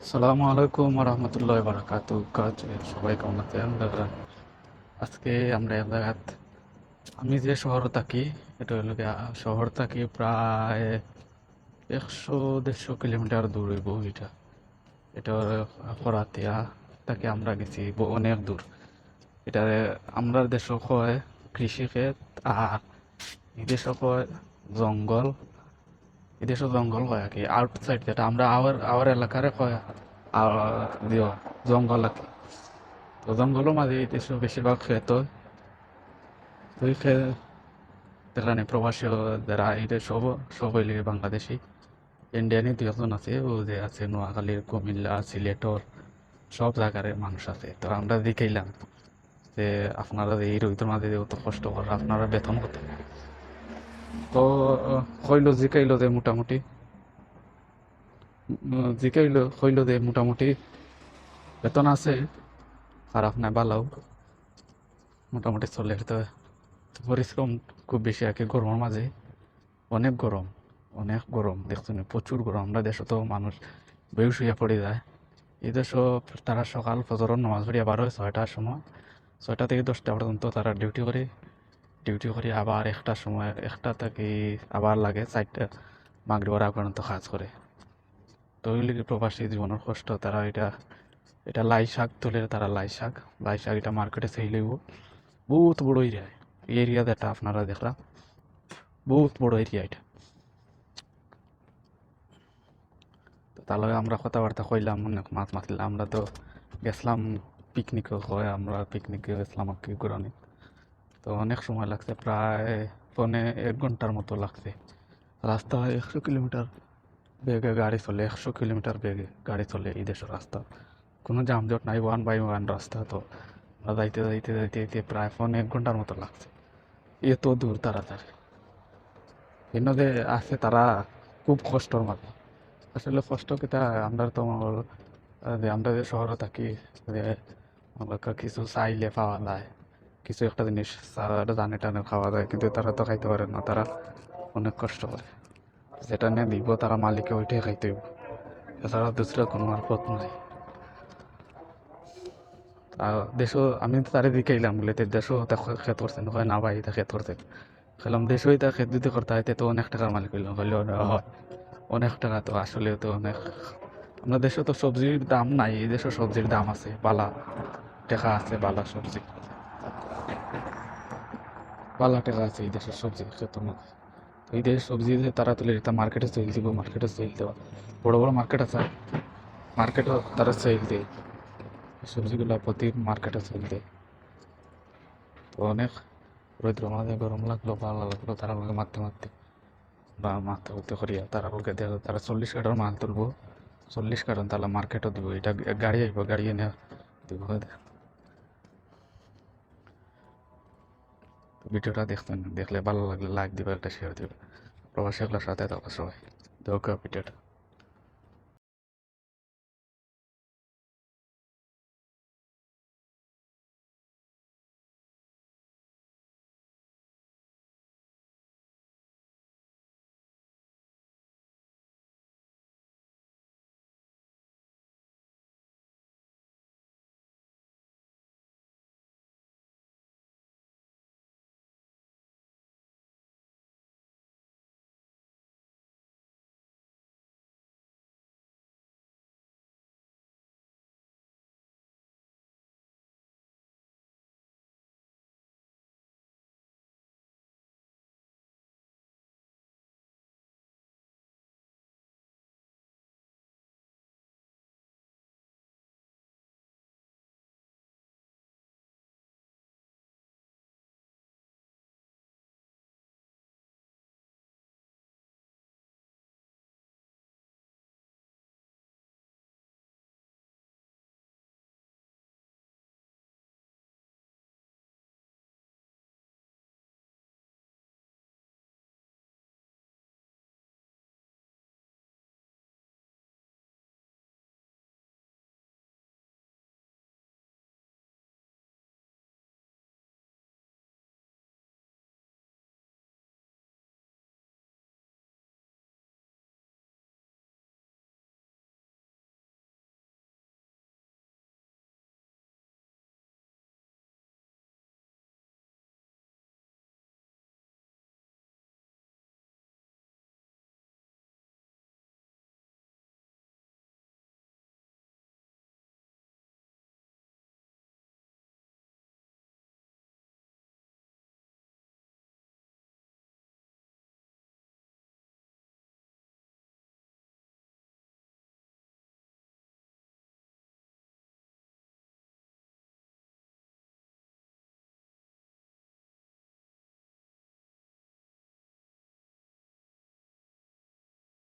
আসসালামু আলাইকুম রহমতুল্লাহ বারাকাতু কাজ সবাই কেমন আছেন দাদা? আজকে আমরা এক জায়গাত আমি যে শহর থাকি এটা হলো গিয়া শহর থাকি প্রায় 100-150 কিলোমিটার দূর হইব এটা এটা ফরাতিয়া তাকে আমরা গেছি অনেক দূর। এটা আমরা দেশ কয় কৃষি ক্ষেত আর এদেশ কয় জঙ্গল। এদেশও জঙ্গল কয় আর কি আউটসাইড যেটা আমরা আওয়ার আওয়ার এলাকারে কয় আর দিও জঙ্গল আর কি। তো জঙ্গলের মাঝে এদেশে বেশিরভাগ ক্ষেত হয়। তো এই ক্ষেত যেখানে প্রবাসী যারা এটা সব হইলে বাংলাদেশি ইন্ডিয়ানই দুই একজন আছে ও যে আছে নোয়াখালীর কুমিল্লা সিলেটর সব জায়গার মানুষ আছে। তো আমরা দেখাইলাম যে আপনারা এই রোহিতের মাঝে যে অত কষ্ট করে আপনারা বেতন কত। তো জিকাইলো যে মোটামুটি কইলো যে মোটামুটি বেতন আছে খারাপ না ভালো মোটামুটি চলে। তো পরিশ্রম খুব বেশি আর কি গরমের মাঝে অনেক গরম, অনেক গরম দেখছেন প্রচুর গরম। আমরা দেশে তো মানুষ বেহুশ হইয়া পড়ে যায়। এই দেশও তারা সকাল ফজরের নামাজ পড়িয়া বার হয় 6টার সময়, 6টা থেকে 10টা পর্যন্ত তারা ডিউটি করে আবার 1টার সময় 1টা থেকে আবার লাগে 4টা মাগরিবের আগ পর্যন্ত কাজ করে। তো ওই লিগে প্রবাসী জীবনের কষ্ট তারা এটা এটা লাই শাক তুলে তারা লাই শাক এটা মার্কেটে সেল হইব বহুত বড় এরিয়া। এই এরিয়া যেটা আপনারা দেখলাম বহুত বড় এরিয়া এটা। তো তার লগে আমরা কথাবার্তা কইলাম অনেক মাছ মারলাম। আমরা তো গেছিলাম পিকনিকও হয়, আমরা পিকনিকে গেছিলাম আর কি ঘুরানি। তো অনেক সময় লাগছে প্রায় 1.5 ঘন্টার মতো লাগছে। রাস্তায় 100 কিলোমিটার বেগে গাড়ি চলে, 100 কিলোমিটার বেগে গাড়ি চলে এই দেশের রাস্তা। কোনো যানজট নাই, 1 বাই 1 রাস্তা। তো আমরা যাইতে যাইতে যাইতে যাইতে প্রায় 1.5 ঘন্টার মতো লাগছে। এত দূর তাড়াতাড়ি এন্য যে আছে তারা খুব কষ্টর মাঝে। আসলে কষ্ট কিতা আমরা তো যে আমরা যে শহরে থাকি যে আমরা কিছু চাইলে পাওয়া যায়, কিছু একটা জিনিস জানে টানে খাওয়া যায়, কিন্তু তারা তো খাইতে পারে না। তারা অনেক কষ্ট করে, যেটা নিয়ে দিব তারা মালিকে ওইটাই খাইতে হইব, এছাড়া দুসরা কোনো আর পথ নাই। আর দেশও আমি তারে দিকেইলাম বলে দেশও তা খেত করছেন হয় না ভাই তা খেত করছেন খেলাম দেশও তা খেত যদি করতে হয় তো অনেক টাকার মালিক হইল হইলেও হয় অনেক টাকা। তো আসলে তো অনেক আমরা দেশে তো সবজির দাম নাই, এই দেশে সবজির দাম আছে বালা, টাকা আছে বালা সবজি, বালা টাকা আছে এই দেশের সবজি খেত মধ্যে। তো এই দেশের সবজি যে তারা তুলে এটা মার্কেটে সেল দিব, মার্কেটে সেল দেওয়া বড় বড় মার্কেট আছে, মার্কেটও তারা সেল দেয় সবজিগুলো প্রতি মার্কেটে সেল দেয়। তো অনেক রৌদ্র মাঝে গরম লাগলো ভালো লাগলো তারা লোকে মারতে মারতে বা মারতে হতে করিয়া তারা লোকে দেখো তারা 40 কাঠার মাল তুলবো, 40 কাঠন তাহলে মার্কেটও দিব, এটা গাড়ি আইব গাড়ি এনে দিব। ভিডিওটা দেখতেন, দেখলে ভালো লাগলে লাইক দিবে, একটা শেয়ার দিবে। প্রবাসীগুলোর সাথে থাকা সবাই দরকার ভিডিওটা।